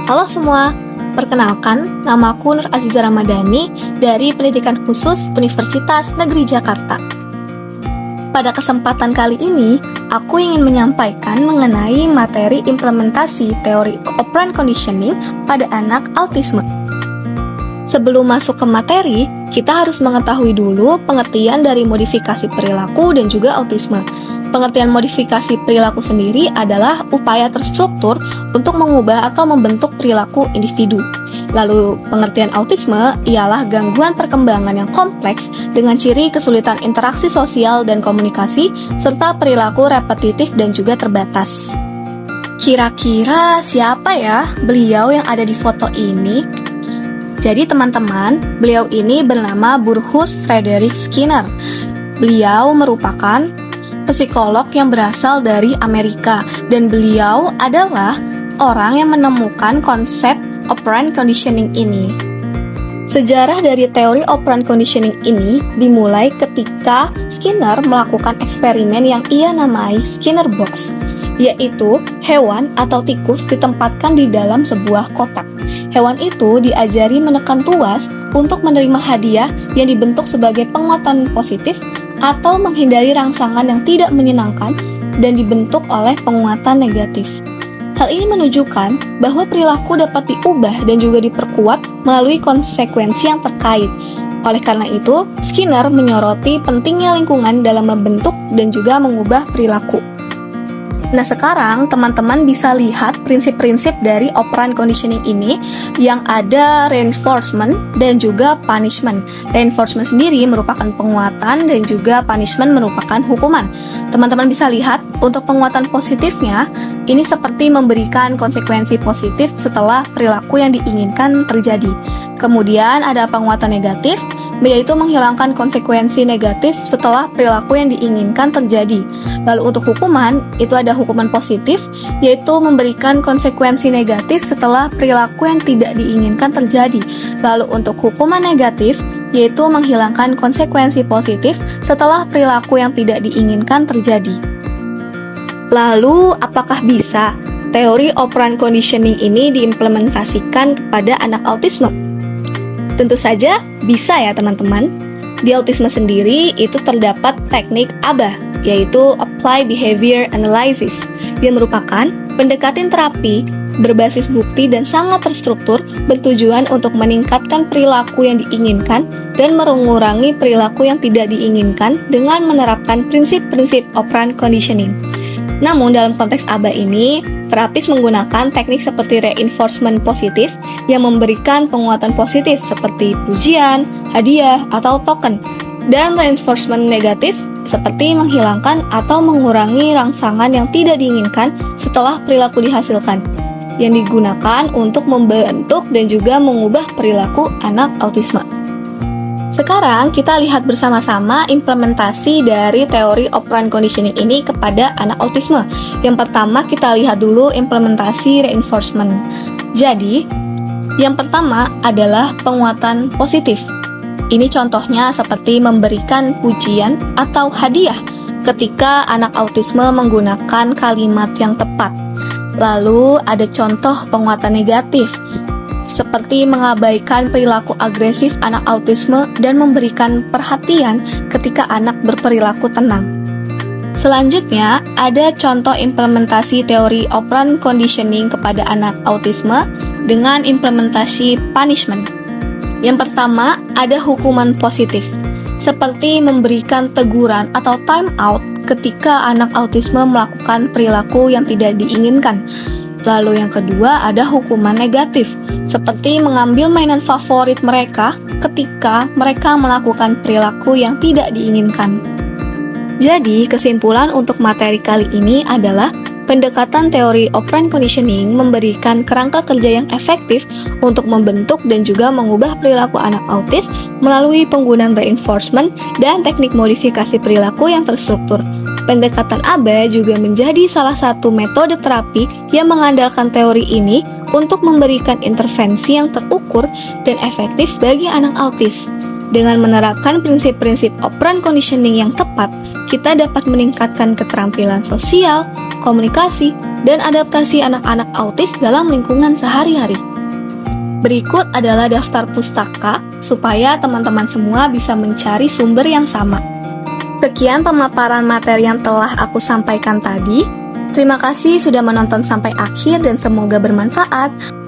Halo semua, perkenalkan namaku Nur Aziza Ramadhani dari Pendidikan Khusus Universitas Negeri Jakarta. Pada kesempatan kali ini, aku ingin menyampaikan mengenai materi implementasi teori operant conditioning pada anak autisme. Sebelum masuk ke materi, kita harus mengetahui dulu pengertian dari modifikasi perilaku dan juga autisme. Pengertian modifikasi perilaku sendiri adalah upaya terstruktur untuk mengubah atau membentuk perilaku individu. Lalu, pengertian autisme ialah gangguan perkembangan yang kompleks dengan ciri kesulitan interaksi sosial dan komunikasi, serta perilaku repetitif dan juga terbatas. Kira-kira siapa ya beliau yang ada di foto ini? Jadi teman-teman, beliau ini bernama Burrhus Frederic Skinner. Beliau merupakan psikolog yang berasal dari Amerika, dan beliau adalah orang yang menemukan konsep operant conditioning ini. Sejarah dari teori operant conditioning ini dimulai ketika Skinner melakukan eksperimen yang ia namai Skinner Box, yaitu hewan atau tikus ditempatkan di dalam sebuah kotak. Hewan itu diajari menekan tuas untuk menerima hadiah yang dibentuk sebagai penguatan positif atau menghindari rangsangan yang tidak menyenangkan dan dibentuk oleh penguatan negatif. Hal ini menunjukkan bahwa perilaku dapat diubah dan juga diperkuat melalui konsekuensi yang terkait. Oleh karena itu, Skinner menyoroti pentingnya lingkungan dalam membentuk dan juga mengubah perilaku. Nah, sekarang teman-teman bisa lihat prinsip-prinsip dari operant conditioning ini yang ada reinforcement dan juga punishment. Reinforcement sendiri merupakan penguatan dan juga punishment merupakan hukuman. Teman-teman bisa lihat untuk penguatan positifnya, ini seperti memberikan konsekuensi positif setelah perilaku yang diinginkan terjadi. Kemudian ada penguatan negatif, yaitu menghilangkan konsekuensi negatif setelah perilaku yang diinginkan terjadi. Lalu untuk hukuman, itu ada hukuman positif, yaitu memberikan konsekuensi negatif setelah perilaku yang tidak diinginkan terjadi. Lalu untuk hukuman negatif, yaitu menghilangkan konsekuensi positif setelah perilaku yang tidak diinginkan terjadi. Lalu, apakah bisa teori operant conditioning ini diimplementasikan kepada anak autisme? Tentu saja bisa ya teman-teman. Di autisme sendiri itu terdapat teknik ABA, yaitu Applied Behavior Analysis, yang merupakan pendekatan terapi berbasis bukti dan sangat terstruktur bertujuan untuk meningkatkan perilaku yang diinginkan dan mengurangi perilaku yang tidak diinginkan dengan menerapkan prinsip-prinsip operant conditioning. Namun dalam konteks ABA ini, terapis menggunakan teknik seperti reinforcement positif yang memberikan penguatan positif seperti pujian, hadiah, atau token, dan reinforcement negatif seperti menghilangkan atau mengurangi rangsangan yang tidak diinginkan setelah perilaku dihasilkan, yang digunakan untuk membentuk dan juga mengubah perilaku anak autisme. Sekarang kita lihat bersama-sama implementasi dari teori operant conditioning ini kepada anak autisme. Yang pertama kita lihat dulu implementasi reinforcement. Jadi, yang pertama adalah penguatan positif. Ini contohnya seperti memberikan pujian atau hadiah ketika anak autisme menggunakan kalimat yang tepat. Lalu ada contoh penguatan negatif, seperti mengabaikan perilaku agresif anak autisme dan memberikan perhatian ketika anak berperilaku tenang. Selanjutnya, ada contoh implementasi teori operant conditioning kepada anak autisme dengan implementasi punishment. Yang pertama, ada hukuman positif, seperti memberikan teguran atau time out ketika anak autisme melakukan perilaku yang tidak diinginkan. Lalu yang kedua ada hukuman negatif, seperti mengambil mainan favorit mereka ketika mereka melakukan perilaku yang tidak diinginkan. Jadi, kesimpulan untuk materi kali ini adalah pendekatan teori operant conditioning memberikan kerangka kerja yang efektif untuk membentuk dan juga mengubah perilaku anak autis melalui penggunaan reinforcement dan teknik modifikasi perilaku yang terstruktur. Pendekatan ABA juga menjadi salah satu metode terapi yang mengandalkan teori ini untuk memberikan intervensi yang terukur dan efektif bagi anak autis. Dengan menerapkan prinsip-prinsip operant conditioning yang tepat, kita dapat meningkatkan keterampilan sosial, komunikasi, dan adaptasi anak-anak autis dalam lingkungan sehari-hari. Berikut adalah daftar pustaka supaya teman-teman semua bisa mencari sumber yang sama. Sekian pemaparan materi yang telah aku sampaikan tadi. Terima kasih sudah menonton sampai akhir dan semoga bermanfaat.